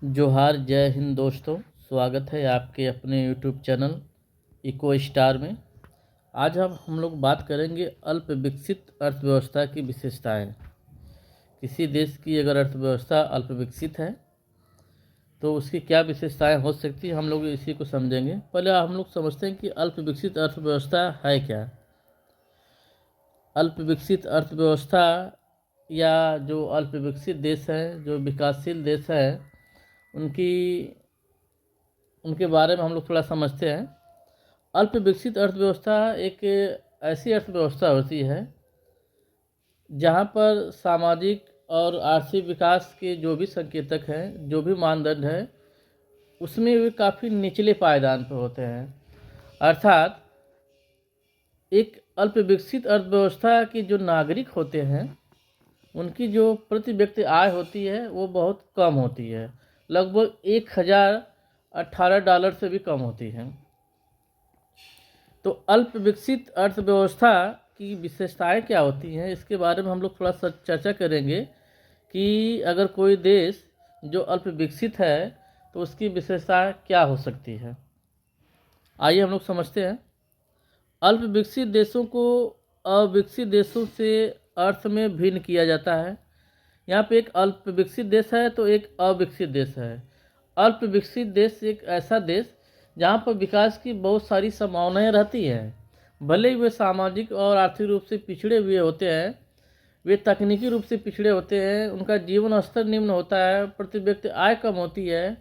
जोहार, जय हिंद दोस्तों। स्वागत है आपके अपने यूट्यूब चैनल इको स्टार में। आज हम लोग बात करेंगे अल्प विकसित अर्थव्यवस्था की विशेषताएं। किसी देश की अगर अर्थव्यवस्था अल्प विकसित है तो उसकी क्या विशेषताएं हो सकती हैं, हम लोग इसी को समझेंगे। पहले हम लोग समझते हैं कि अल्प विकसित अर्थव्यवस्था है क्या। अल्प विकसित अर्थव्यवस्था या जो अल्प विकसित देश हैं, जो विकासशील देश हैं, उनकी उनके बारे में हम लोग थोड़ा समझते हैं। अल्प विकसित अर्थव्यवस्था एक ऐसी अर्थव्यवस्था होती है जहाँ पर सामाजिक और आर्थिक विकास के जो भी संकेतक हैं, जो भी मानदंड हैं, उसमें वे काफ़ी निचले पायदान पर होते हैं। अर्थात एक अल्प विकसित अर्थव्यवस्था के जो नागरिक होते हैं उनकी जो प्रति व्यक्ति आय होती है वो बहुत कम होती है, लगभग $1018 से भी कम होती है। तो अल्प विकसित अर्थव्यवस्था की विशेषताएं क्या होती हैं, इसके बारे में हम लोग थोड़ा सा चर्चा करेंगे कि अगर कोई देश जो अल्प विकसित है तो उसकी विशेषताएं क्या हो सकती है। आइए हम लोग समझते हैं। अल्प विकसित देशों को अविकसित देशों से अर्थ में भिन्न किया जाता है। यहाँ पे एक अल्प विकसित देश है तो एक अविकसित देश है। अल्प विकसित देश एक ऐसा देश जहाँ पर विकास की बहुत सारी संभावनाएं रहती हैं, भले ही वे सामाजिक और आर्थिक रूप से पिछड़े हुए होते हैं, वे तकनीकी रूप से पिछड़े होते हैं, उनका जीवन स्तर निम्न होता है, प्रति व्यक्ति आय कम होती है,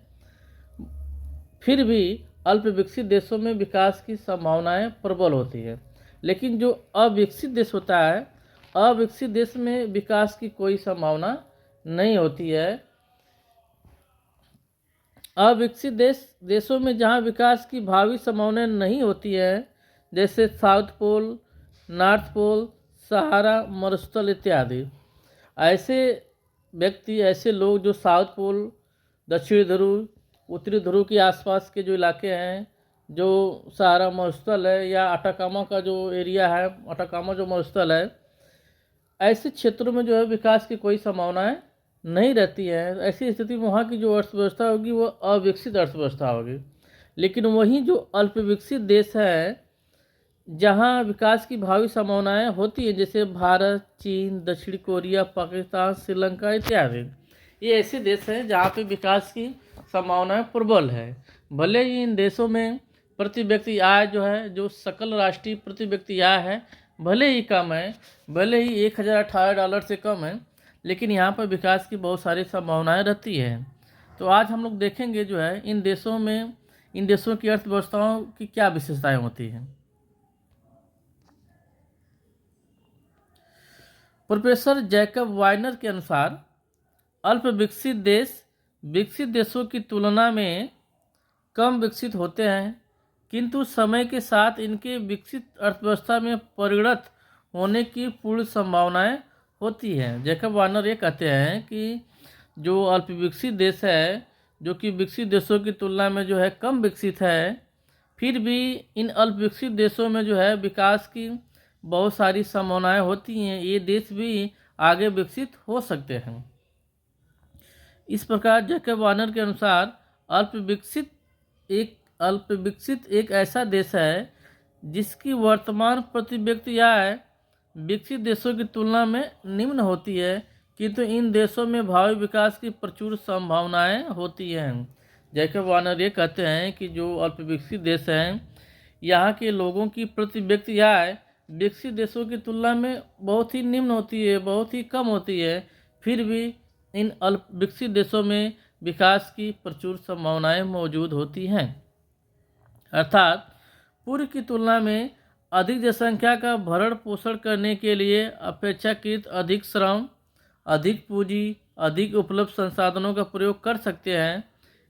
फिर भी अल्प विकसित देशों में विकास की संभावनाएं प्रबल होती है। लेकिन जो अविकसित देश होता है, अविकसित देश में विकास की कोई संभावना नहीं होती है। अविकसित देशों में जहां विकास की भावी संभावनाएं नहीं होती है, जैसे साउथ पोल, नॉर्थ पोल, सहारा मरुस्थल इत्यादि, ऐसे व्यक्ति, ऐसे लोग जो साउथ पोल, दक्षिणी ध्रुव, उत्तरी ध्रुव के आसपास के जो इलाके हैं, जो सहारा मरुस्थल है या अटाकामा का जो एरिया है, अटाकामा जो मरुस्थल है, ऐसे क्षेत्रों में जो है विकास की कोई संभावनाएं नहीं रहती है। ऐसी स्थिति में वहाँ की जो अर्थव्यवस्था होगी वो अविकसित अर्थव्यवस्था होगी। लेकिन वहीं जो अल्प विकसित देश है जहाँ विकास की भावी संभावनाएं होती हैं, जैसे भारत, चीन, दक्षिण कोरिया, पाकिस्तान, श्रीलंका इत्यादि, ये ऐसे देश हैं जहाँ पे विकास की संभावनाएं प्रबल है। भले ही इन देशों में प्रति व्यक्ति आय जो है, जो सकल राष्ट्रीय प्रति व्यक्ति आय है, भले ही कम है, भले ही $1018 से कम है, लेकिन यहाँ पर विकास की बहुत सारी संभावनाएं रहती है। तो आज हम लोग देखेंगे जो है इन देशों की अर्थव्यवस्थाओं की क्या विशेषताएं होती हैं। प्रोफेसर जैकब वाइनर के अनुसार अल्प विकसित देश विकसित देशों की तुलना में कम विकसित होते हैं, किंतु समय के साथ इनके विकसित अर्थव्यवस्था में परिणत होने की पूर्ण संभावनाएं होती हैं। जैकब वार्नर ये कहते हैं कि जो अल्प विकसित देश है, जो कि विकसित देशों की तुलना में जो है कम विकसित है, फिर भी इन अल्प विकसित देशों में जो है विकास की बहुत सारी संभावनाएं होती हैं। ये देश भी आगे विकसित हो सकते हैं। इस प्रकार जैकब वार्नर के अनुसार अल्प विकसित एक ऐसा देश है जिसकी वर्तमान प्रति व्यक्ति आय विकसित देशों की तुलना में निम्न होती है, किंतु इन देशों में भावी विकास की प्रचुर संभावनाएं होती हैं। जैकब वार्नर ये कहते हैं कि जो अल्प विकसित देश हैं, यहाँ के लोगों की प्रति व्यक्ति आय विकसित देशों की तुलना में बहुत ही निम्न होती है, बहुत ही कम होती है, फिर भी इन अल्प विकसित देशों में विकास की प्रचुर संभावनाएं मौजूद होती हैं। अर्थात पूर्व की तुलना में अधिक जनसंख्या का भरण पोषण करने के लिए अपेक्षाकृत अधिक श्रम, अधिक पूंजी, अधिक उपलब्ध संसाधनों का प्रयोग कर सकते हैं।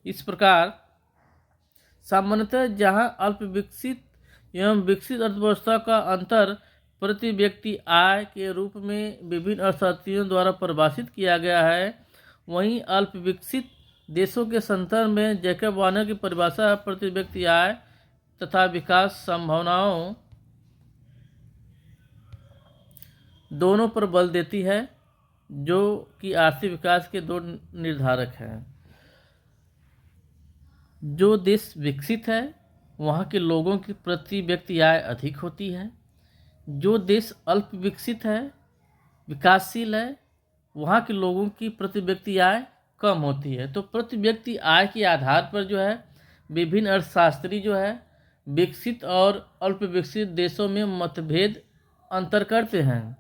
इस प्रकार सामान्यतः जहां अल्प विकसित एवं विकसित अर्थव्यवस्था का अंतर प्रति व्यक्ति आय के रूप में विभिन्न अर्थशास्त्रियों द्वारा परिभाषित किया गया है, वहीं अल्प विकसित देशों के संदर्भ में जैकब वार्नर की परिभाषा प्रति व्यक्ति आय तथा विकास संभावनाओं दोनों पर बल देती है, जो कि आर्थिक विकास के दो निर्धारक हैं। जो देश विकसित है वहाँ के लोगों की प्रति व्यक्ति आय अधिक होती है। जो देश अल्प विकसित है, विकासशील है, वहाँ के लोगों की प्रति व्यक्ति आय कम होती है। तो प्रति व्यक्ति आय के आधार पर जो है विभिन्न अर्थशास्त्री जो है विकसित और अल्प विकसित देशों में मतभेद अंतर करते हैं।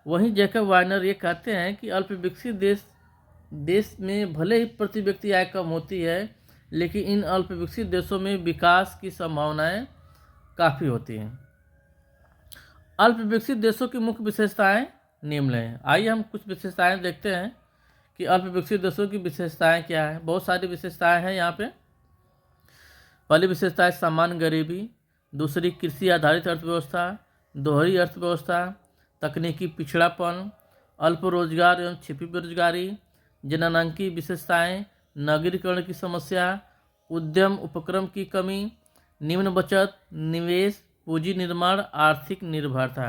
वहीं जैकब वार्नर ये कहते हैं कि अल्प विकसित देश में भले ही प्रति व्यक्ति आय कम होती है, लेकिन इन अल्प विकसित देशों में विकास की संभावनाएं काफ़ी होती हैं। अल्प विकसित देशों की मुख्य विशेषताएं निम्न हैं। आइए हम कुछ विशेषताएं देखते हैं कि अल्प विकसित देशों की विशेषताएं क्या है। बहुत सारी विशेषताएं हैं यहाँ पे। पहली विशेषता है सामान्य गरीबी, दूसरी कृषि आधारित अर्थव्यवस्था, दोहरी अर्थव्यवस्था, तकनीकी पिछड़ापन, अल्प रोजगार एवं छिपी बेरोजगारी, जननांकीय विशेषताएं, नगरीकरण की समस्या, उद्यम उपक्रम की कमी, निम्न बचत, निवेश, पूंजी निर्माण, आर्थिक निर्भरता।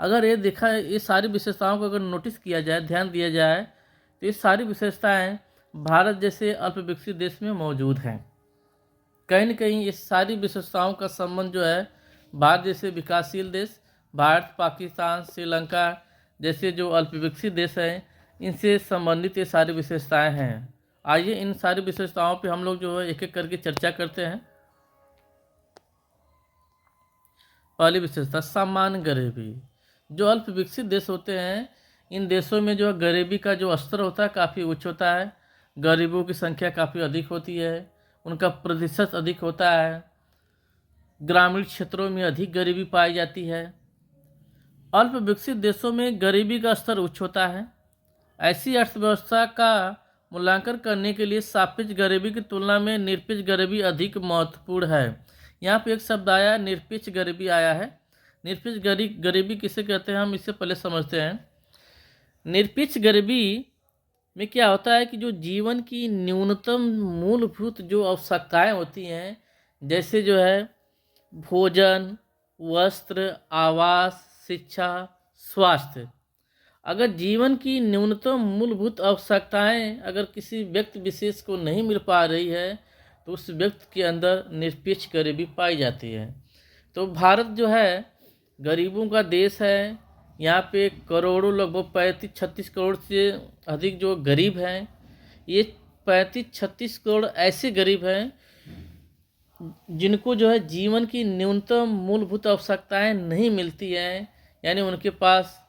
अगर ये सारी विशेषताओं को अगर नोटिस किया जाए, ध्यान दिया जाए, तो ये सारी विशेषताएं भारत जैसे अल्प विकसित देश में मौजूद हैं। कहीं न कहीं ये सारी विशेषताओं का संबंध जो है भारत जैसे विकासशील देश, भारत, पाकिस्तान, श्रीलंका जैसे जो अल्प विकसित देश हैं, इनसे संबंधित ये सारी विशेषताएं हैं। आइए इन सारी विशेषताओं पे हम लोग जो है एक एक करके चर्चा करते हैं। पहली विशेषता सामान्य गरीबी। जो अल्प विकसित देश होते हैं, इन देशों में जो गरीबी का जो स्तर होता है काफ़ी उच्च होता है। गरीबों की संख्या काफ़ी अधिक होती है, उनका प्रतिशत अधिक होता है। ग्रामीण क्षेत्रों में अधिक गरीबी पाई जाती है। अल्प विकसित देशों में गरीबी का स्तर उच्च होता है। ऐसी अर्थव्यवस्था का मूल्यांकन करने के लिए सापेक्ष गरीबी की तुलना में निरपेक्ष गरीबी अधिक महत्वपूर्ण है। यहाँ पे एक शब्द आया, निरपेक्ष गरीबी आया है। निरपेक्ष गरीबी किसे कहते हैं, हम इससे पहले समझते हैं। निरपेक्ष गरीबी में क्या होता है कि जो जीवन की न्यूनतम मूलभूत जो आवश्यकताएं होती हैं, जैसे जो है भोजन, वस्त्र, आवास, शिक्षा, स्वास्थ्य, अगर जीवन की न्यूनतम मूलभूत आवश्यकताएं अगर किसी व्यक्ति विशेष को नहीं मिल पा रही है, तो उस व्यक्ति के अंदर निरपेक्ष गरीबी पाई जाती है। तो भारत जो है गरीबों का देश है। यहाँ पे करोड़ों, लगभग 35-36 करोड़ से अधिक जो गरीब हैं। ये 35-36 करोड़ ऐसे गरीब हैं जिनको जो है जीवन की न्यूनतम मूलभूत आवश्यकताएं नहीं मिलती हैं। यानी उनके पास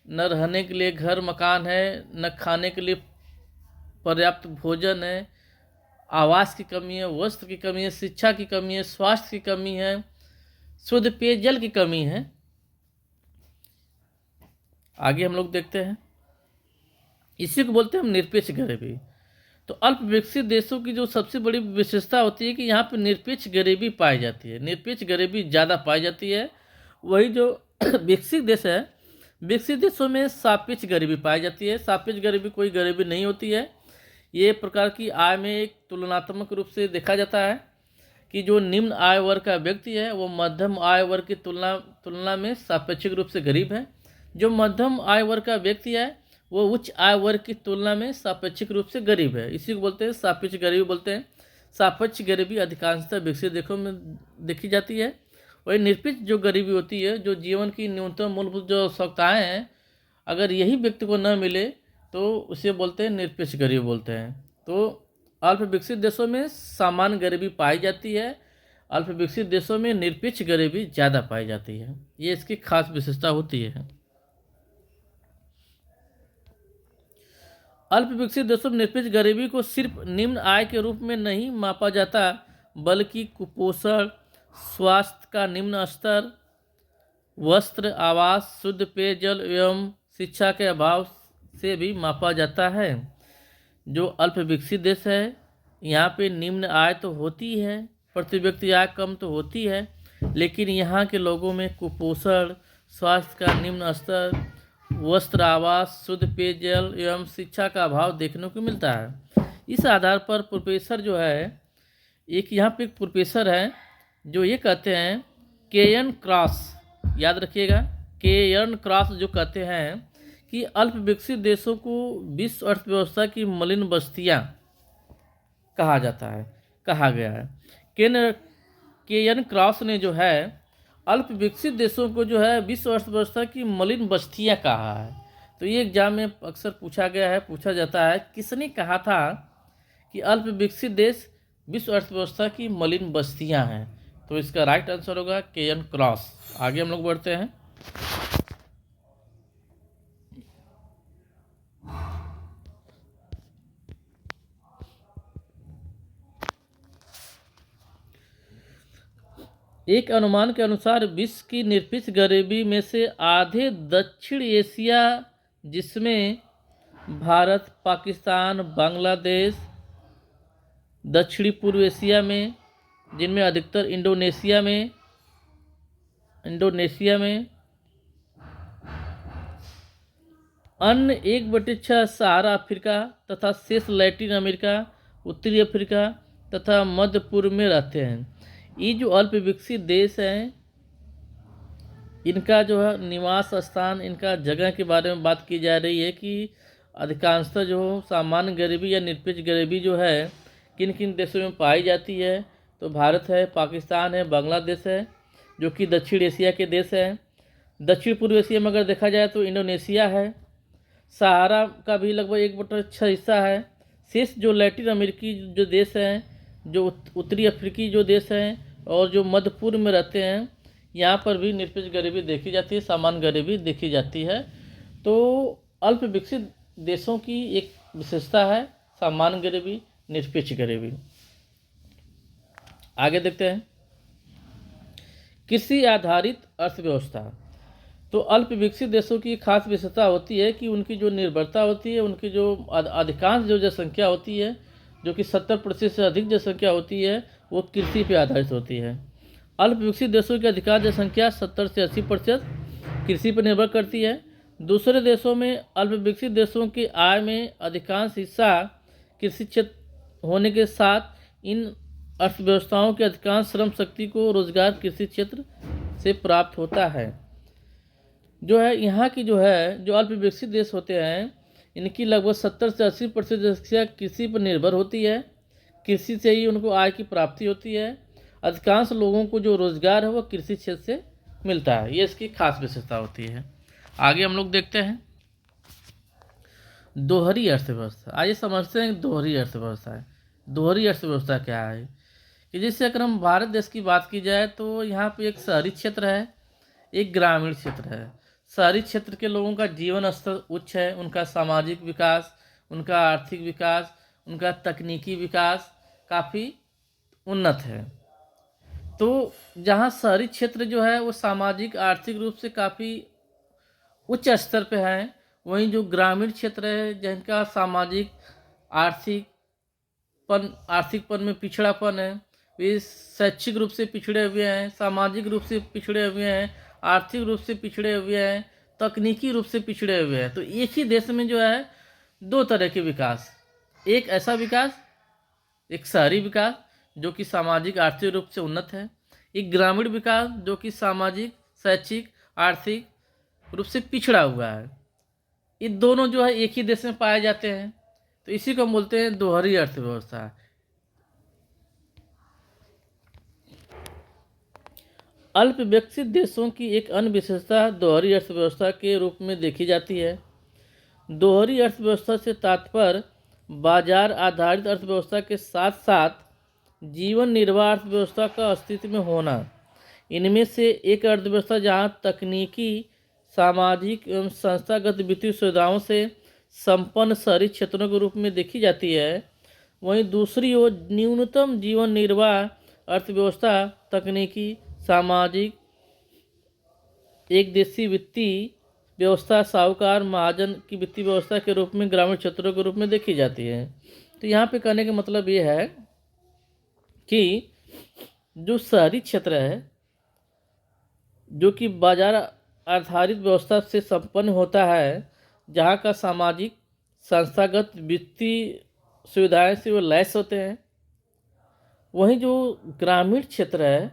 न रहने के लिए घर मकान है, न खाने के लिए पर्याप्त भोजन है, आवास की कमी है, वस्त्र की कमी है, शिक्षा की कमी है, स्वास्थ्य की कमी है, शुद्ध पेयजल की कमी है। आगे हम लोग देखते हैं, इसी को बोलते हैं हम निरपेक्ष गरीबी। तो अल्प विकसित देशों की जो सबसे बड़ी विशेषता होती है कि यहाँ पर निरपेक्ष गरीबी पाई जाती है, निरपेक्ष गरीबी ज़्यादा पाई जाती है। वही जो विकसित देश है, विकसित देशों में सापेक्ष गरीबी पाई जाती है। सापेक्ष गरीबी कोई गरीबी नहीं होती है। ये प्रकार की आय में एक तुलनात्मक रूप से देखा जाता है कि जो निम्न आय वर्ग का व्यक्ति है वो मध्यम आय वर्ग की तुलना में सापेक्षिक रूप से गरीब है। जो मध्यम आय वर्ग का व्यक्ति है वो उच्च आय वर्ग की तुलना में सापेक्षिक रूप से गरीब है। इसी को बोलते हैं सापेक्ष गरीबी बोलते हैं। सापेक्ष गरीबी अधिकांशतः विकसित देशों में देखी जाती है। वही निरपेक्ष जो गरीबी होती है, जो जीवन की न्यूनतम मूलभूत जो आवश्यकताएं हैं, अगर यही व्यक्ति को न मिले तो उसे बोलते हैं निरपेक्ष गरीबी बोलते हैं। तो अल्प विकसित देशों में सामान्य गरीबी पाई जाती है, अल्प विकसित देशों में निरपेक्ष गरीबी ज़्यादा पाई जाती है। ये इसकी खास विशेषता होती है। अल्प विकसित देशों में निरपेक्ष गरीबी को सिर्फ निम्न आय के रूप में नहीं मापा जाता, बल्कि कुपोषण, स्वास्थ्य का निम्न स्तर, वस्त्र, आवास, शुद्ध पेयजल एवं शिक्षा के अभाव से भी मापा जाता है। जो अल्प विकसित देश है यहाँ पे निम्न आय तो होती है, प्रति व्यक्ति आय कम तो होती है, लेकिन यहाँ के लोगों में कुपोषण, स्वास्थ्य का निम्न स्तर, वस्त्र, आवास, शुद्ध पेयजल एवं शिक्षा का अभाव देखने को मिलता है। इस आधार पर प्रोफेसर जो है, एक यहाँ पे एक प्रोफेसर है जो ये कहते हैं, केएन क्रॉस, याद रखिएगा, केएन क्रॉस जो कहते हैं कि अल्प विकसित देशों को विश्व अर्थव्यवस्था की मलिन बस्तियाँ कहा जाता है। कहा गया है। के एन क्रॉस ने जो है अल्प विकसित देशों को जो है विश्व अर्थव्यवस्था की मलिन बस्तियां कहा है। तो ये एग्जाम में अक्सर पूछा गया है, पूछा जाता है किसने कहा था कि अल्प विकसित देश विश्व अर्थव्यवस्था की मलिन बस्तियां हैं। तो इसका राइट आंसर होगा के एन क्रॉस। आगे हम लोग बढ़ते हैं। एक अनुमान के अनुसार विश्व की निरपेक्ष गरीबी में से आधे दक्षिण एशिया, जिसमें भारत, पाकिस्तान, बांग्लादेश, दक्षिणी पूर्व एशिया में, जिनमें अधिकतर इंडोनेशिया में अन्य 1/6 सहारा अफ्रीका तथा शेष लैटिन अमेरिका, उत्तरी अफ्रीका तथा मध्य पूर्व में रहते हैं। ये जो अल्प विकसित देश हैं, इनका जो है निवास स्थान, इनका जगह के बारे में बात की जा रही है कि अधिकांशतः जो सामान्य गरीबी या निरपेक्ष गरीबी जो है किन किन देशों में पाई जाती है। तो भारत है, पाकिस्तान है, बांग्लादेश है, जो कि दक्षिण एशिया के देश हैं। दक्षिण पूर्व एशिया में अगर देखा जाए तो इंडोनेशिया है, सहारा का भी लगभग 1/6 हिस्सा है। शेष जो लैटिन अमेरिकी जो देश हैं, जो उत्तरी अफ्रीकी जो देश हैं और जो मध्य पूर्व में रहते हैं, यहाँ पर भी निरपेक्ष गरीबी देखी जाती है, सामान्य गरीबी देखी जाती है। तो अल्प विकसित देशों की एक विशेषता है सामान्य गरीबी, निरपेक्ष गरीबी। आगे देखते हैं। कृषि आधारित अर्थव्यवस्था। तो अल्प विकसित देशों की खास विशेषता होती है कि उनकी जो निर्भरता होती है, उनकी जो अधिकांश जो जनसंख्या होती है, जो कि 70% से अधिक जनसंख्या होती है, वो कृषि पर आधारित होती है। अल्प विकसित देशों की अधिकांश जनसंख्या 70 से 80% कृषि पर निर्भर करती है। दूसरे देशों में अल्प विकसित देशों की आय में अधिकांश हिस्सा कृषि क्षेत्र होने के साथ इन अर्थव्यवस्थाओं के अधिकांश श्रम शक्ति को रोजगार कृषि क्षेत्र से प्राप्त होता है। जो है यहाँ की जो है जो अल्प विकसित देश होते हैं, इनकी लगभग 70 से 80% जनसंख्या कृषि पर निर्भर होती है। कृषि से ही उनको आय की प्राप्ति होती है। अधिकांश लोगों को जो रोजगार है वो कृषि क्षेत्र से मिलता है। ये इसकी खास विशेषता होती है। आगे हम लोग देखते हैं दोहरी अर्थव्यवस्था। आइए समझते हैं दोहरी अर्थव्यवस्था है। दोहरी अर्थव्यवस्था क्या है कि जैसे अगर हम भारत देश की बात की जाए तो यहाँ पे एक शहरी क्षेत्र है, एक ग्रामीण क्षेत्र है। शहरी क्षेत्र के लोगों का जीवन स्तर उच्च है, उनका सामाजिक विकास, उनका आर्थिक विकास, उनका तकनीकी विकास काफ़ी उन्नत है। तो जहाँ शहरी क्षेत्र जो है वो सामाजिक आर्थिक रूप से काफ़ी उच्च स्तर पे है, वहीं जो ग्रामीण क्षेत्र है जिनका सामाजिक आर्थिकपन में पिछड़ापन है, वे शैक्षिक रूप से पिछड़े हुए हैं, सामाजिक रूप से पिछड़े हुए हैं, आर्थिक रूप से पिछड़े हुए हैं, तकनीकी रूप से पिछड़े हुए हैं। तो एक ही देश में जो है दो तरह के विकास, एक ऐसा विकास, एक शहरी विकास जो कि सामाजिक आर्थिक रूप से उन्नत है, एक ग्रामीण विकास जो कि सामाजिक, शैक्षिक, आर्थिक रूप से पिछड़ा हुआ है। ये दोनों जो है एक ही देश में पाए जाते हैं। तो इसी को हम बोलते हैं दोहरी अर्थव्यवस्था। अल्प विकसित देशों की एक अन्य विशेषता दोहरी अर्थव्यवस्था के रूप में देखी जाती है। दोहरी अर्थव्यवस्था से तात्पर्य बाजार आधारित अर्थव्यवस्था के साथ साथ जीवन निर्वाह अर्थव्यवस्था का अस्तित्व में होना। इनमें से एक अर्थव्यवस्था जहाँ तकनीकी, सामाजिक एवं संस्थागत वित्तीय सुविधाओं से संपन्न शहरी क्षेत्रों के रूप में देखी जाती है, वहीं दूसरी ओर न्यूनतम जीवन निर्वाह अर्थव्यवस्था तकनीकी, सामाजिक, एक देशी वित्तीय व्यवस्था, साहूकार महाजन की वित्तीय व्यवस्था के रूप में ग्रामीण क्षेत्रों के रूप में देखी जाती है। तो यहाँ पे कहने का मतलब ये है कि जो शहरी क्षेत्र है जो कि बाजार आधारित व्यवस्था से संपन्न होता है, जहाँ का सामाजिक, संस्थागत वित्तीय सुविधाएं से वो लैस होते हैं, वहीं जो ग्रामीण क्षेत्र है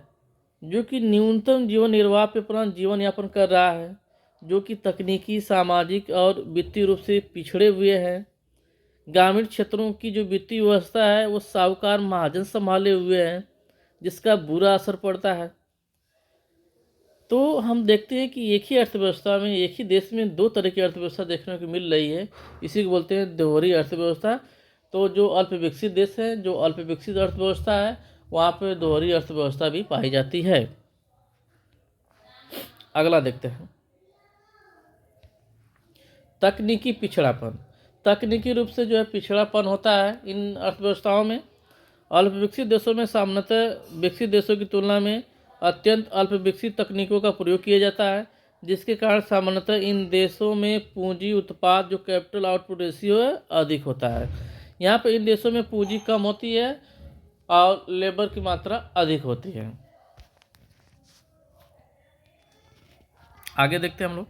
जो कि न्यूनतम जीवन निर्वाह पे अपना जीवन यापन कर रहा है, जो कि तकनीकी, सामाजिक और वित्तीय रूप से पिछड़े हुए हैं, ग्रामीण क्षेत्रों की जो वित्तीय व्यवस्था है वो साहूकार महाजन संभाले हुए हैं, जिसका बुरा असर पड़ता है। तो हम देखते हैं कि एक ही अर्थव्यवस्था में, एक ही देश में दो तरह की अर्थव्यवस्था देखने को मिल रही है। इसी को बोलते हैं दोहरी अर्थव्यवस्था। तो जो अल्प विकसित देश है, जो अल्प विकसित अर्थव्यवस्था है, वहाँ पे दोहरी अर्थव्यवस्था भी पाई जाती है। अगला देखते हैं, तकनीकी पिछड़ापन। तकनीकी रूप से जो है पिछड़ापन होता है इन अर्थव्यवस्थाओं में। अल्प विकसित देशों में सामान्यतः विकसित देशों की तुलना में अत्यंत अल्प विकसित तकनीकों का प्रयोग किया जाता है, जिसके कारण सामान्यतः इन देशों में पूंजी उत्पाद जो कैपिटल आउटपुट रेशियो है अधिक होता है। यहाँ पर इन देशों में पूंजी कम होती है और लेबर की मात्रा अधिक होती है। आगे देखते हैं हम लोग,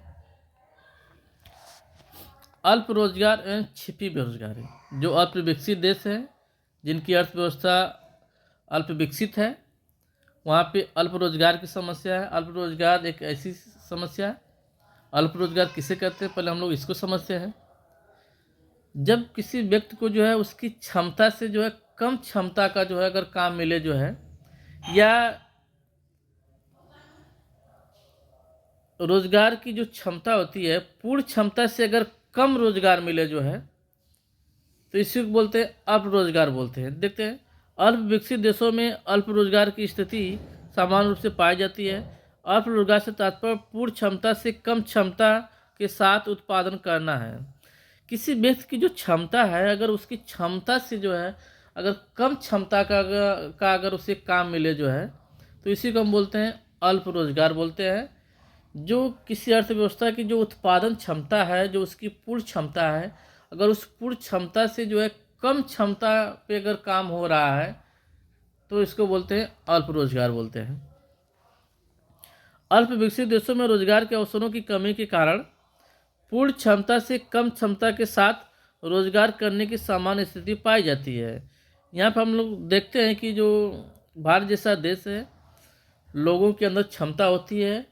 अल्प रोजगार एवं छिपी बेरोजगारी। जो अल्प विकसित देश हैं, जिनकी अर्थव्यवस्था अल्प विकसित है, वहाँ पे अल्प रोजगार की समस्या है। अल्प रोजगार एक ऐसी समस्या है। अल्प रोजगार किसे कहते हैं, पहले हम लोग इसको समझते हैं। जब किसी व्यक्ति को जो है उसकी क्षमता से जो है कम क्षमता का जो है अगर काम मिले जो है, या रोजगार की जो क्षमता होती है पूर्ण क्षमता से अगर कम रोजगार मिले जो है, तो इसी को बोलते हैं अल्प रोजगार बोलते हैं। देखते हैं, अल्प विकसित देशों में अल्प रोजगार की स्थिति सामान्य रूप से पाई जाती है। अल्प रोजगार से तात्पर्य पूर्ण क्षमता से कम क्षमता के साथ उत्पादन करना है। किसी व्यक्ति की जो क्षमता है, अगर उसकी क्षमता से जो है अगर कम क्षमता का अगर उसे काम मिले जो है, तो इसी को हम बोलते हैं अल्प रोजगार बोलते हैं। जो किसी अर्थव्यवस्था की जो उत्पादन क्षमता है, जो उसकी पूर्ण क्षमता है, अगर उस पूर्ण क्षमता से जो है कम क्षमता पे अगर काम हो रहा है, तो इसको बोलते हैं अल्प रोजगार बोलते हैं। अल्प विकसित देशों में रोजगार के अवसरों की कमी के कारण पूर्ण क्षमता से कम क्षमता के साथ रोजगार करने की सामान्य स्थिति पाई जाती है। यहाँ पर हम लोग देखते हैं कि जो भारत जैसा देश है, लोगों के अंदर क्षमता होती है,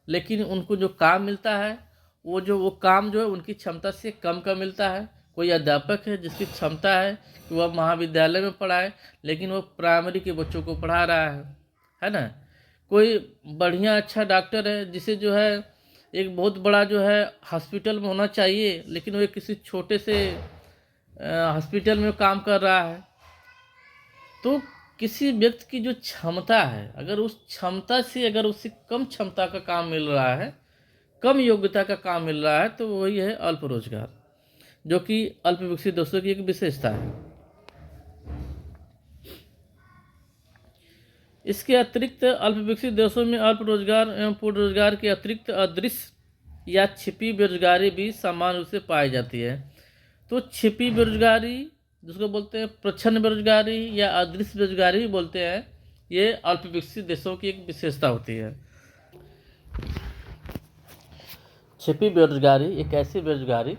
लेकिन उनको जो काम मिलता है वो काम जो है उनकी क्षमता से कम का मिलता है। कोई अध्यापक है जिसकी क्षमता है कि वह महाविद्यालय में पढ़ाए, लेकिन वो प्राइमरी के बच्चों को पढ़ा रहा है ना। कोई बढ़िया अच्छा डॉक्टर है जिसे जो है एक बहुत बड़ा जो है हॉस्पिटल में होना चाहिए, लेकिन वो किसी छोटे से हॉस्पिटल में काम कर रहा है। तो किसी व्यक्ति की जो क्षमता है, अगर उस क्षमता से अगर उसे कम क्षमता का काम मिल रहा है, कम योग्यता का काम मिल रहा है, तो वही है अल्प रोजगार, जो कि अल्प विकसित देशों की एक विशेषता है। इसके अतिरिक्त अल्प विकसित देशों में अल्प रोजगार एवं पूर्ण रोजगार के अतिरिक्त अदृश्य या छिपी बेरोजगारी भी सामान्य रूप से पाई जाती है। तो छिपी बेरोजगारी, जिसको बोलते हैं प्रच्छन्न बेरोजगारी या अदृश्य बेरोजगारी भी बोलते हैं, ये अल्प विकसित देशों की एक विशेषता होती है। छिपी बेरोजगारी एक ऐसी बेरोजगारी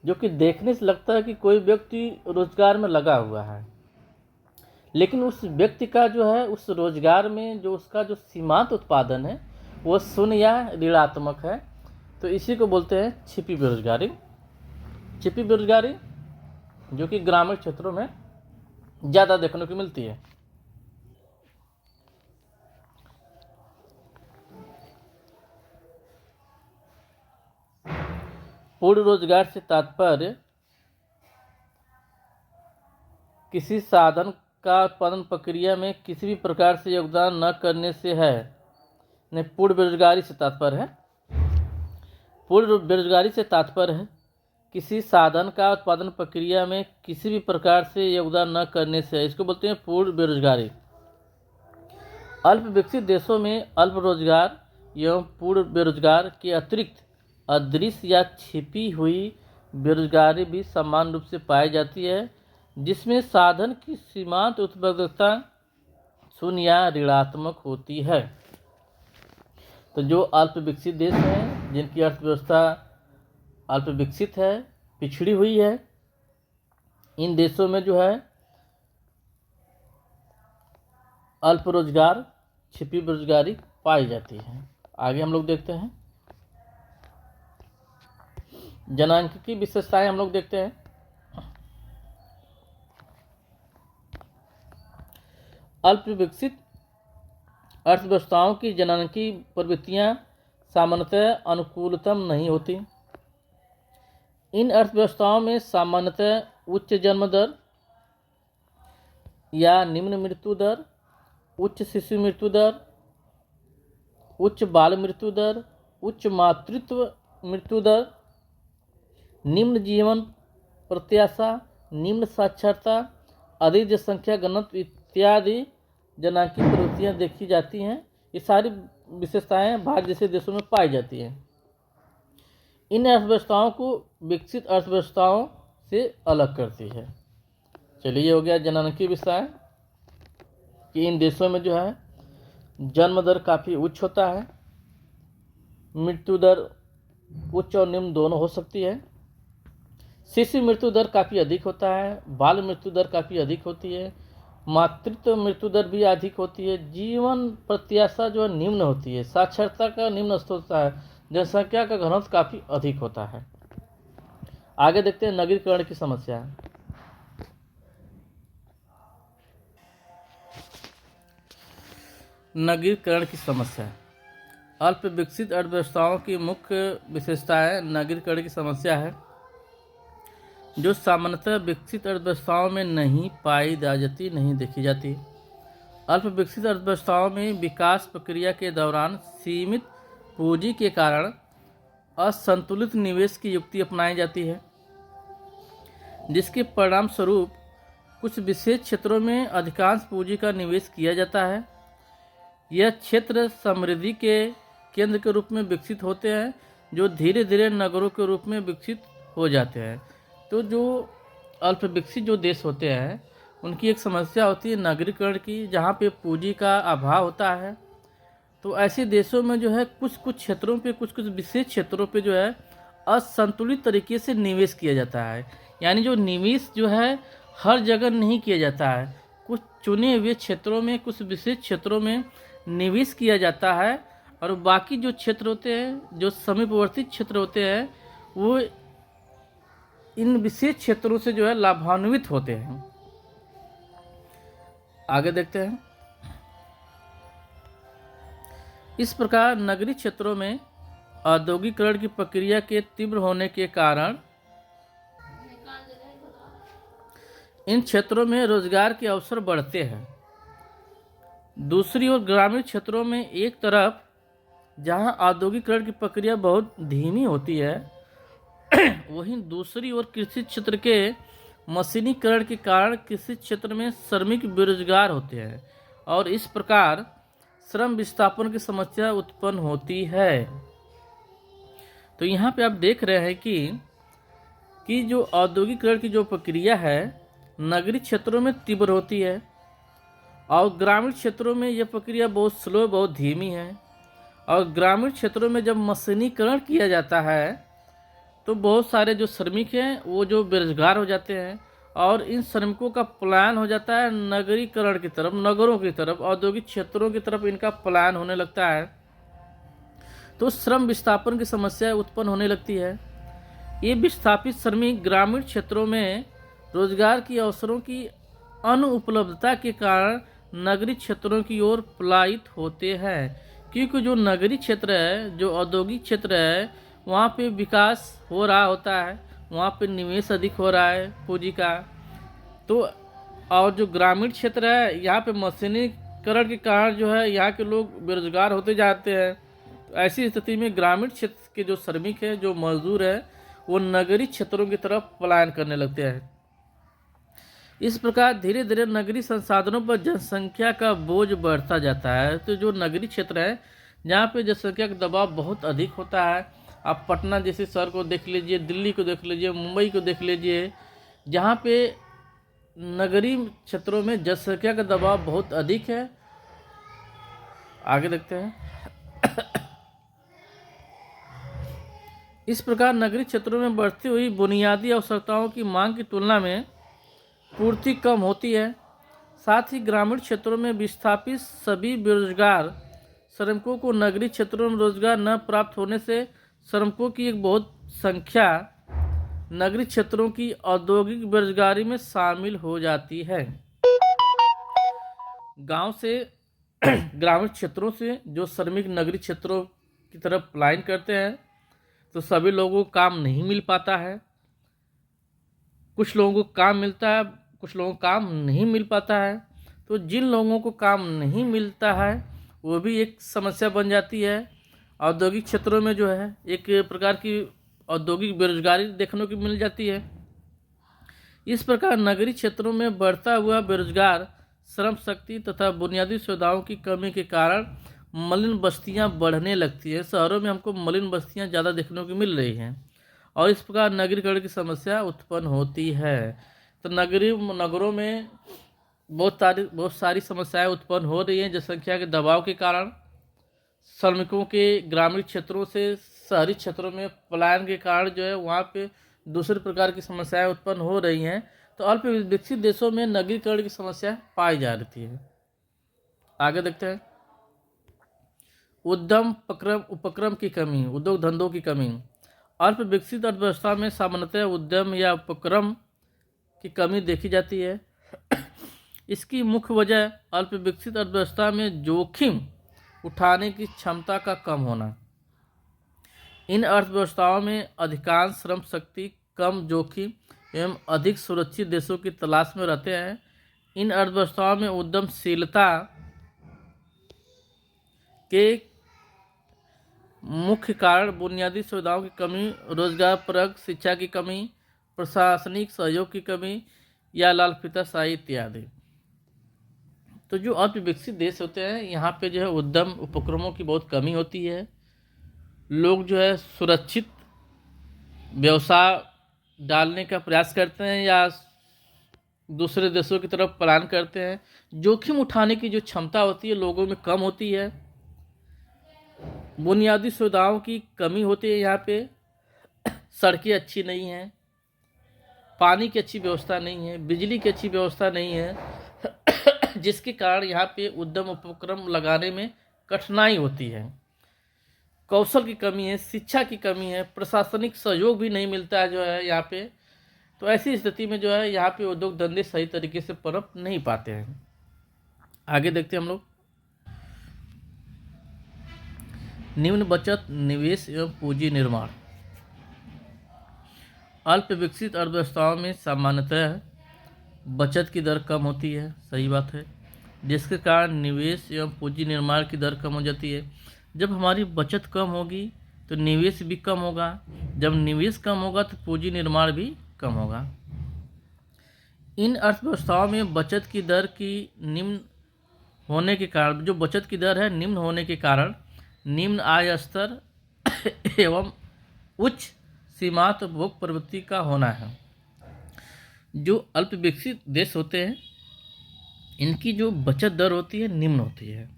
जो कि देखने से लगता है कि कोई व्यक्ति रोजगार में लगा हुआ है, लेकिन उस व्यक्ति का जो है उस रोजगार में जो उसका जो सीमांत उत्पादन है वो शून्य या ऋणात्मक है। तो इसी को बोलते हैं छिपी बेरोजगारी। छिपी बेरोजगारी जो कि ग्रामीण क्षेत्रों में ज़्यादा देखने को मिलती है। पूर्ण रोजगार से तात्पर्य किसी साधन का उत्पादन प्रक्रिया में किसी भी प्रकार से योगदान न करने से है। पूर्ण बेरोजगारी से तात्पर्य है, पूर्ण बेरोजगारी से तात्पर्य है किसी साधन का उत्पादन प्रक्रिया में किसी भी प्रकार से योगदान न करने से है। इसको बोलते हैं पूर्ण बेरोजगारी। अल्प विकसित देशों में अल्प रोजगार एवं पूर्ण बेरोजगार के अतिरिक्त अदृश्य या छिपी हुई बेरोजगारी भी समान रूप से पाई जाती है, जिसमें साधन की सीमांत उत्पादकता शून्य या ऋणात्मक होती है। तो जो अल्प विकसित देश हैं, जिनकी अर्थव्यवस्था अल्प विकसित है, पिछड़ी हुई है, इन देशों में जो है अल्प रोजगार, छिपी बेरोजगारी पाई जाती है। आगे हम लोग देखते हैं, जनांक की विशेषताएं हम लोग देखते हैं। अल्प विकसित अर्थव्यवस्थाओं की जनन की प्रवृत्तियां सामान्यतः अनुकूलतम नहीं होती। इन अर्थव्यवस्थाओं में सामान्यतः उच्च जन्म दर या निम्न मृत्यु दर, उच्च शिशु मृत्यु दर, उच्च बाल मृत्यु दर, उच्च मातृत्व मृत्यु दर, निम्न जीवन प्रत्याशा, निम्न साक्षरता, अधिक जनसंख्या घनत्व इत्यादि जनांकी प्रवृत्तियां देखी जाती हैं। ये सारी विशेषताएं भारत जैसे देशों में पाई जाती हैं। इन अर्थव्यवस्थाओं को विकसित अर्थव्यवस्थाओं से अलग करती है। चलिए, हो गया जननांकी विषय कि इन देशों में जो है जन्म दर काफ़ी उच्च होता है, मृत्यु दर उच्च और निम्न दोनों हो सकती है, शिशु मृत्यु दर काफ़ी अधिक होता है, बाल मृत्यु दर काफ़ी अधिक होती है, मातृत्व मृत्यु दर भी अधिक होती है, जीवन प्रत्याशा जो है निम्न होती है, साक्षरता का निम्न स्तर होता है, जनसंख्या का घनत्व काफ़ी अधिक होता है। आगे देखते हैं नगरीकरण की समस्या। नगरीकरण की समस्या। अल्प विकसित अर्थव्यवस्थाओं की मुख्य विशेषताएं नगरीकरण की समस्या है, जो सामान्यतः विकसित अर्थव्यवस्थाओं में नहीं पाई जाती, नहीं देखी जाती। अल्प विकसित अर्थव्यवस्थाओं में विकास प्रक्रिया के दौरान सीमित पूंजी के कारण असंतुलित निवेश की युक्ति अपनाई जाती है, जिसके परिणाम स्वरूप कुछ विशेष क्षेत्रों में अधिकांश पूंजी का निवेश किया जाता है। यह क्षेत्र समृद्धि के केंद्र के रूप में विकसित होते हैं, जो धीरे धीरे नगरों के रूप में विकसित हो जाते हैं। तो जो अल्प विकसित जो देश होते हैं उनकी एक समस्या होती है नगरीकरण की, जहाँ पे पूंजी का अभाव होता है। तो ऐसे देशों में जो है कुछ कुछ क्षेत्रों पे, कुछ कुछ विशेष क्षेत्रों पे जो है असंतुलित तरीके से निवेश किया जाता है। यानी जो निवेश जो है हर जगह नहीं किया जाता है, कुछ चुने हुए क्षेत्रों में, कुछ विशेष क्षेत्रों में निवेश किया जाता है, और बाकी जो क्षेत्र होते हैं, जो समीपवर्ती क्षेत्र होते हैं, वो इन विशेष क्षेत्रों से जो है लाभान्वित होते हैं। आगे देखते हैं। इस प्रकार नगरीय क्षेत्रों में औद्योगिकरण की प्रक्रिया के तीव्र होने के कारण इन क्षेत्रों में रोजगार के अवसर बढ़ते हैं। दूसरी ओर ग्रामीण क्षेत्रों में एक तरफ जहां औद्योगिकरण की प्रक्रिया बहुत धीमी होती है, वहीं दूसरी ओर कृषि क्षेत्र के मशीनीकरण के कारण कृषि क्षेत्र में श्रमिक बेरोजगार होते हैं, और इस प्रकार श्रम विस्थापन की समस्या उत्पन्न होती है। तो यहाँ पे आप देख रहे हैं कि जो औद्योगिकरण की जो प्रक्रिया है नगरीय क्षेत्रों में तीव्र होती है, और ग्रामीण क्षेत्रों में यह प्रक्रिया बहुत स्लो, बहुत धीमी है। और ग्रामीण क्षेत्रों में जब मशीनीकरण किया जाता है तो बहुत सारे जो श्रमिक हैं वो जो बेरोजगार हो जाते हैं, और इन श्रमिकों का पलायन हो जाता है नगरीकरण की तरफ, नगरों की तरफ, औद्योगिक क्षेत्रों की तरफ इनका पलायन होने लगता है। तो श्रम विस्थापन की समस्या उत्पन्न होने लगती है। ये विस्थापित श्रमिक ग्रामीण क्षेत्रों में रोजगार के अवसरों की अनुपलब्धता के कारण नगरीय क्षेत्रों की ओर पलायित होते हैं, क्योंकि जो नगरीय क्षेत्र है, जो औद्योगिक क्षेत्र है, वहाँ पे विकास हो रहा होता है, वहाँ पे निवेश अधिक हो रहा है पूंजी का। तो और जो ग्रामीण क्षेत्र है, यहाँ पे मशीनीकरण के कारण जो है यहाँ के लोग बेरोजगार होते जाते हैं। तो ऐसी स्थिति में ग्रामीण क्षेत्र के जो श्रमिक हैं, जो मजदूर हैं, वो नगरीय क्षेत्रों की तरफ पलायन करने लगते हैं। इस प्रकार धीरे धीरे नगरीय संसाधनों पर जनसंख्या का बोझ बढ़ता जाता है। तो जो नगरीय क्षेत्र है जहाँ पे जनसंख्या का दबाव बहुत अधिक होता है, आप पटना जैसे शहर को देख लीजिए, दिल्ली को देख लीजिए, मुंबई को देख लीजिए, जहाँ पे नगरीय क्षेत्रों में जनसंख्या का दबाव बहुत अधिक है। आगे देखते हैं। इस प्रकार नगरीय क्षेत्रों में बढ़ती हुई बुनियादी आवश्यकताओं की मांग की तुलना में पूर्ति कम होती है। साथ ही ग्रामीण क्षेत्रों में विस्थापित सभी बेरोजगार श्रमिकों को नगरीय क्षेत्रों में रोजगार न प्राप्त होने से श्रमिकों की एक बहुत संख्या नगरीय क्षेत्रों की औद्योगिक बेरोजगारी में शामिल हो जाती है। गांव से ग्रामीण क्षेत्रों से जो श्रमिक नगरीय क्षेत्रों की तरफ पलायन करते हैं तो सभी लोगों को काम नहीं मिल पाता है। कुछ लोगों को काम मिलता है, कुछ लोगों को काम नहीं मिल पाता है। तो जिन लोगों को काम नहीं मिलता है वो भी एक समस्या बन जाती है। औद्योगिक क्षेत्रों में जो है एक प्रकार की औद्योगिक बेरोजगारी देखने को मिल जाती है। इस प्रकार नगरीय क्षेत्रों में बढ़ता हुआ बेरोजगार, श्रम शक्ति तथा बुनियादी सुविधाओं की कमी के कारण मलिन बस्तियां बढ़ने लगती हैं। शहरों में हमको मलिन बस्तियां ज़्यादा देखने को मिल रही हैं और इस प्रकार नगरीकरण की समस्या उत्पन्न होती है। तो नगरों में बहुत सारी समस्याएं उत्पन्न हो रही हैं। जनसंख्या के दबाव के कारण, श्रमिकों के ग्रामीण क्षेत्रों से शहरी क्षेत्रों में पलायन के कारण जो है वहाँ पे दूसरे प्रकार की समस्याएं उत्पन्न हो रही हैं। तो अल्प विकसित देशों में नगरीकरण की समस्या पाई जा रही है। आगे देखते हैं। उपक्रम की कमी, उद्योग धंधों की कमी। अल्प विकसित अर्थव्यवस्था में सामान्यतः उद्यम या उपक्रम की कमी देखी जाती है। इसकी मुख्य वजह अल्प विकसित अर्थव्यवस्था में जोखिम उठाने की क्षमता का कम होना। इन अर्थव्यवस्थाओं में अधिकांश श्रम शक्ति कम जोखिम एवं अधिक सुरक्षित देशों की तलाश में रहते हैं। इन अर्थव्यवस्थाओं में उद्यमशीलता के मुख्य कारण बुनियादी सुविधाओं की कमी, रोजगारपरक शिक्षा की कमी, प्रशासनिक सहयोग की कमी या लालफीताशाही इत्यादि। तो जो अल्प विकसित देश होते हैं यहाँ पे जो है उद्यम उपक्रमों की बहुत कमी होती है। लोग जो है सुरक्षित व्यवसाय डालने का प्रयास करते हैं या दूसरे देशों की तरफ पलायन करते हैं। जोखिम उठाने की जो क्षमता होती है लोगों में कम होती है। बुनियादी सुविधाओं की कमी होती है। यहाँ पे सड़कें अच्छी नहीं हैं, पानी की अच्छी व्यवस्था नहीं है, बिजली की अच्छी व्यवस्था नहीं है, जिसके कारण यहाँ पे उद्यम उपक्रम लगाने में कठिनाई होती है। कौशल की कमी है, शिक्षा की कमी है, प्रशासनिक सहयोग भी नहीं मिलता है जो है यहाँ पे। तो ऐसी स्थिति में जो है यहाँ पे उद्योग धंधे सही तरीके से पनप नहीं पाते हैं। आगे देखते हैं हम लोग। निम्न बचत, निवेश एवं पूंजी निर्माण। अल्प विकसित अर्थव्यवस्थाओं में सामान्यतः बचत की दर कम होती है, सही बात है, जिसके कारण निवेश एवं पूंजी निर्माण की दर कम हो जाती है। जब हमारी बचत कम होगी तो निवेश भी कम होगा, जब निवेश कम होगा तो पूंजी निर्माण भी कम होगा। इन अर्थव्यवस्थाओं में बचत की दर की निम्न होने के कारण, जो बचत की दर है निम्न होने के कारण निम्न आय स्तर एवं उच्च सीमांत उपभोग प्रवृत्ति का होना है। जो अल्प विकसित देश होते हैं इनकी जो बचत दर होती है निम्न होती है।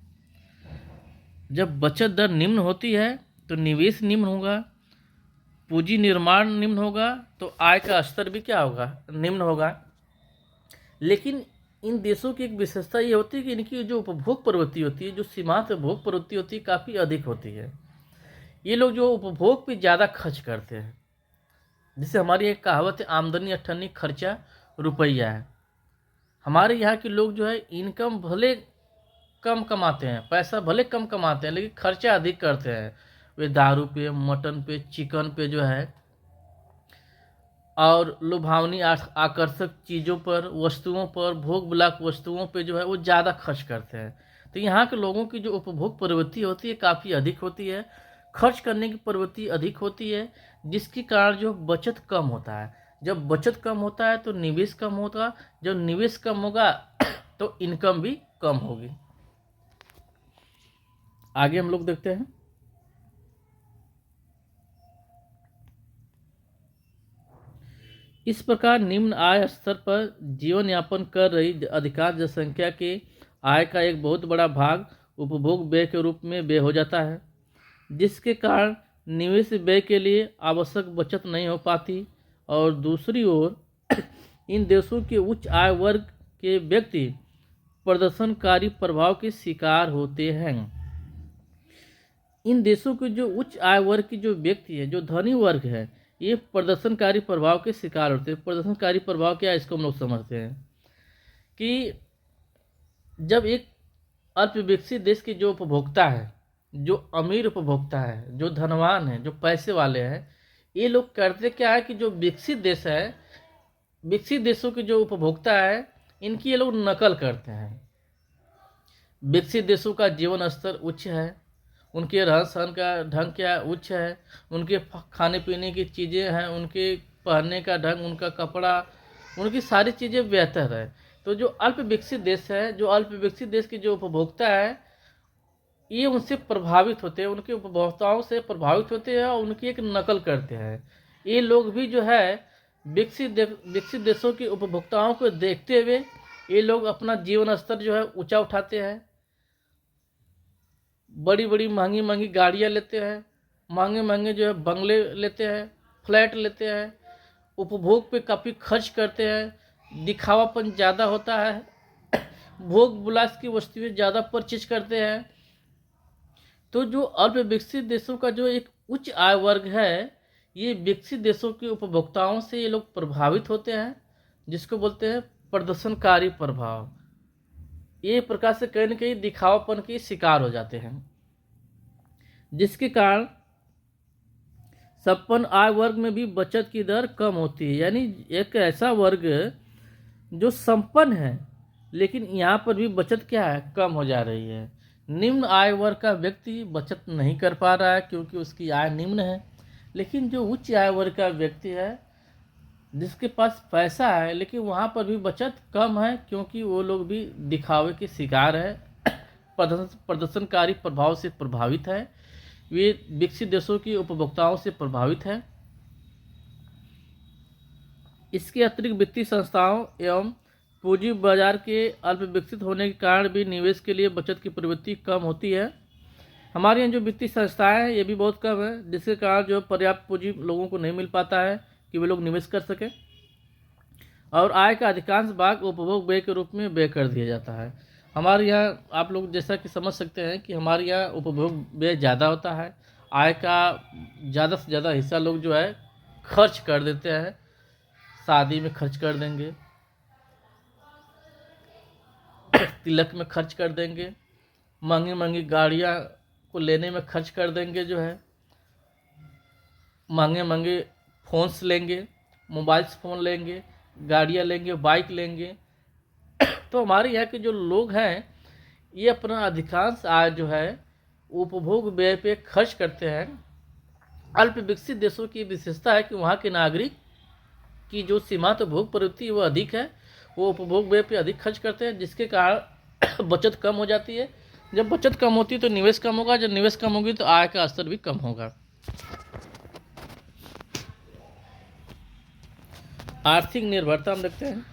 जब बचत दर निम्न होती है तो निवेश निम्न होगा, पूंजी निर्माण निम्न होगा, तो आय का स्तर भी क्या होगा, निम्न होगा। लेकिन इन देशों की एक विशेषता ये होती है कि इनकी जो उपभोग प्रवृत्ति होती है, जो सीमांत उपभोग प्रवृत्ति होती है, काफ़ी अधिक होती है। ये लोग जो उपभोग पे ज़्यादा खर्च करते हैं, जिससे हमारी एक कहावत है, आमदनी अठन्नी खर्चा रुपया है। हमारे यहाँ के लोग जो है इनकम भले कम कमाते हैं, पैसा भले कम कमाते हैं, लेकिन खर्चा अधिक करते हैं। वे दारू पे, मटन पे, चिकन पे जो है और लुभावनी आकर्षक चीज़ों पर, वस्तुओं पर, भोग विलास वस्तुओं पे जो है वो ज़्यादा खर्च करते हैं। तो यहाँ के लोगों की जो उपभोग प्रवृत्ति होती है काफ़ी अधिक होती है, खर्च करने की प्रवृत्ति अधिक होती है, जिसके कारण जो बचत कम होता है। जब बचत कम होता है तो निवेश कम होगा, जब निवेश कम होगा तो इनकम भी कम होगी। आगे हम लोग देखते हैं। इस प्रकार निम्न आय स्तर पर जीवन यापन कर रही अधिकांश जनसंख्या के आय का एक बहुत बड़ा भाग उपभोग व्यय के रूप में व्यय हो जाता है, जिसके कारण निवेश व्यय के लिए आवश्यक बचत नहीं हो पाती। और दूसरी ओर इन देशों के उच्च आय वर्ग के व्यक्ति प्रदर्शनकारी प्रभाव के शिकार होते हैं। इन देशों के जो उच्च आय वर्ग की जो व्यक्ति है, जो धनी वर्ग है, ये प्रदर्शनकारी प्रभाव के शिकार होते हैं। प्रदर्शनकारी प्रभाव क्या है, इसको हम लोग समझते हैं कि जब एक अल्प विकसित देश के जो उपभोक्ता है, जो अमीर उपभोक्ता है, जो धनवान है, जो पैसे वाले हैं, ये लोग करते क्या है कि जो विकसित देश है, विकसित देशों के जो उपभोक्ता है, इनकी ये लोग नकल करते हैं। विकसित देशों का जीवन स्तर उच्च है, उनके रहन सहन का ढंग क्या उच्च है, उनके खाने पीने की चीज़ें हैं, उनके पहनने का ढंग, उनका कपड़ा, उनकी सारी चीज़ें बेहतर है। तो जो अल्प विकसित देश है, जो अल्प विकसित देश के जो उपभोक्ता है, ये उनसे प्रभावित होते हैं, उनके उपभोक्ताओं से प्रभावित होते हैं और उनकी एक नकल करते हैं। ये लोग भी जो है विकसित देशों के उपभोक्ताओं को देखते हुए ये लोग अपना जीवन स्तर जो है ऊंचा उठाते हैं, बड़ी बड़ी महंगी महंगी गाड़ियाँ लेते हैं, महंगे महंगे जो है बंगले लेते हैं, फ्लैट लेते हैं, उपभोग पे काफ़ी खर्च करते हैं, दिखावापन ज़्यादा होता है, भोग विलास की वस्तुएं ज़्यादा परचेज करते हैं। तो जो अल्प विकसित देशों का जो एक उच्च आय वर्ग है, ये विकसित देशों के उपभोक्ताओं से ये लोग प्रभावित होते हैं, जिसको बोलते हैं प्रदर्शनकारी प्रभाव। ये प्रकार से कहीं न कहीं दिखावापन के शिकार हो जाते हैं, जिसके कारण संपन्न आय वर्ग में भी बचत की दर कम होती है। यानी एक ऐसा वर्ग जो संपन्न है, लेकिन यहाँ पर भी बचत क्या है, कम हो जा रही है। निम्न आय वर्ग का व्यक्ति बचत नहीं कर पा रहा है क्योंकि उसकी आय निम्न है, लेकिन जो उच्च आय वर्ग का व्यक्ति है, जिसके पास पैसा है, लेकिन वहाँ पर भी बचत कम है क्योंकि वो लोग भी दिखावे के शिकार है, प्रदर्शनकारी प्रभाव से प्रभावित है, वे विकसित देशों की उपभोक्ताओं से प्रभावित है। इसके अतिरिक्त वित्तीय संस्थाओं एवं पूंजी बाजार के अल्प विकसित होने के कारण भी निवेश के लिए बचत की प्रवृत्ति कम होती है। हमारे यहाँ जो वित्तीय संस्थाएं हैं ये भी बहुत कम है, जिसके कारण जो पर्याप्त पूंजी लोगों को नहीं मिल पाता है कि वे लोग निवेश कर सकें, और आय का अधिकांश भाग उपभोग व्यय के रूप में व्यय कर दिया जाता है। हमारे यहाँ आप लोग जैसा कि समझ सकते हैं कि हमारे यहाँ उपभोग व्यय ज़्यादा होता है, आय का ज़्यादा से ज़्यादा हिस्सा लोग जो है खर्च कर देते हैं, शादी में खर्च कर देंगे, तिलक में खर्च कर देंगे, महंगी महंगी गाड़ियाँ को लेने में खर्च कर देंगे, जो है महंगे महंगे फ़ोन्स लेंगे, मोबाइल्स फ़ोन लेंगे, गाड़ियाँ लेंगे, बाइक लेंगे। तो हमारे यहाँ के जो लोग हैं ये अपना अधिकांश आय जो है उपभोग व्यय पे खर्च करते हैं। अल्प विकसित देशों की विशेषता है कि वहाँ के नागरिक की जो सीमांत भोग प्रवृत्ति वो अधिक है, वो उपभोग व्यय पे अधिक खर्च करते हैं, जिसके कारण बचत कम हो जाती है। जब बचत कम होती है तो निवेश कम होगा, जब निवेश कम होगी तो आय का स्तर भी कम होगा। आर्थिक निर्भरता हम देखते हैं।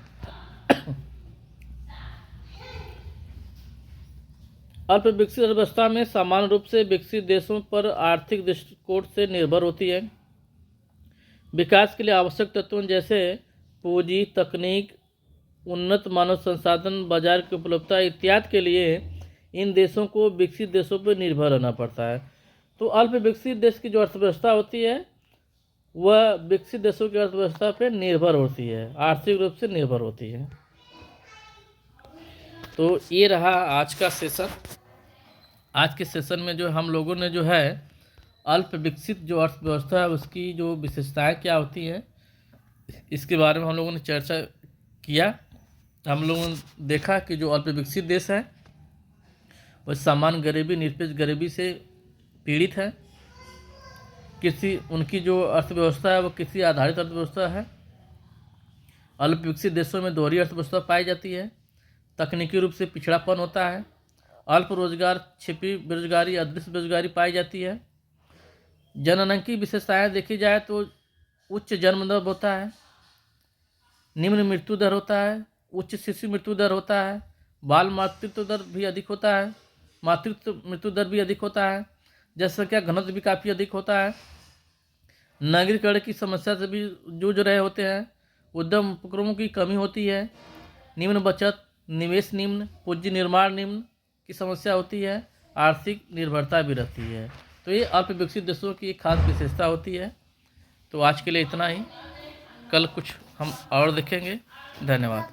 अल्प विकसित अर्थव्यवस्था में सामान्य रूप से विकसित देशों पर आर्थिक दृष्टिकोण से निर्भर होती है। विकास के लिए आवश्यक तत्वों जैसे पूंजी, तकनीक, उन्नत मानव संसाधन, बाजार की उपलब्धता इत्यादि के लिए इन देशों को विकसित देशों पर निर्भर रहना पड़ता है। तो अल्प विकसित देश की जो अर्थव्यवस्था होती है वह विकसित देशों की अर्थव्यवस्था पर निर्भर होती है, आर्थिक रूप से निर्भर होती है। तो ये रहा आज का सेशन। आज के सेशन में जो हम लोगों ने जो है अल्प विकसित जो अर्थव्यवस्था है उसकी जो विशेषताएं क्या होती हैं इसके बारे में हम लोगों ने चर्चा किया। हम लोगों ने देखा कि जो अल्प विकसित देश है वह सामान्य गरीबी, निरपेक्ष गरीबी से पीड़ित है। उनकी जो अर्थव्यवस्था है वो कृषि आधारित अर्थव्यवस्था है। अल्प विकसित देशों में दोहरी अर्थव्यवस्था पाई जाती है। तकनीकी रूप से पिछड़ापन होता है। अल्प रोजगार, छिपी बेरोजगारी, अदृश्य बेरोजगारी पाई जाती है। जननांकीय विशेषताएं देखी जाए तो उच्च जन्म दर होता है, निम्न मृत्यु दर होता है, उच्च शिशु मृत्यु दर होता है, बाल मातृत्व दर भी अधिक होता है, मातृत्व मृत्यु दर भी अधिक होता है, जनसंख्या घनत्व भी काफ़ी अधिक होता है। नागरिकरण की समस्या से भी जूझ रहे होते हैं। उद्यम उपक्रमों की कमी होती है। निम्न बचत, निवेश निम्न, पूंजी निर्माण निम्न की समस्या होती है। आर्थिक निर्भरता भी रहती है। तो ये अल्प विकसित देशों की एक खास विशेषता होती है। तो आज के लिए इतना ही, कल कुछ हम और देखेंगे। धन्यवाद।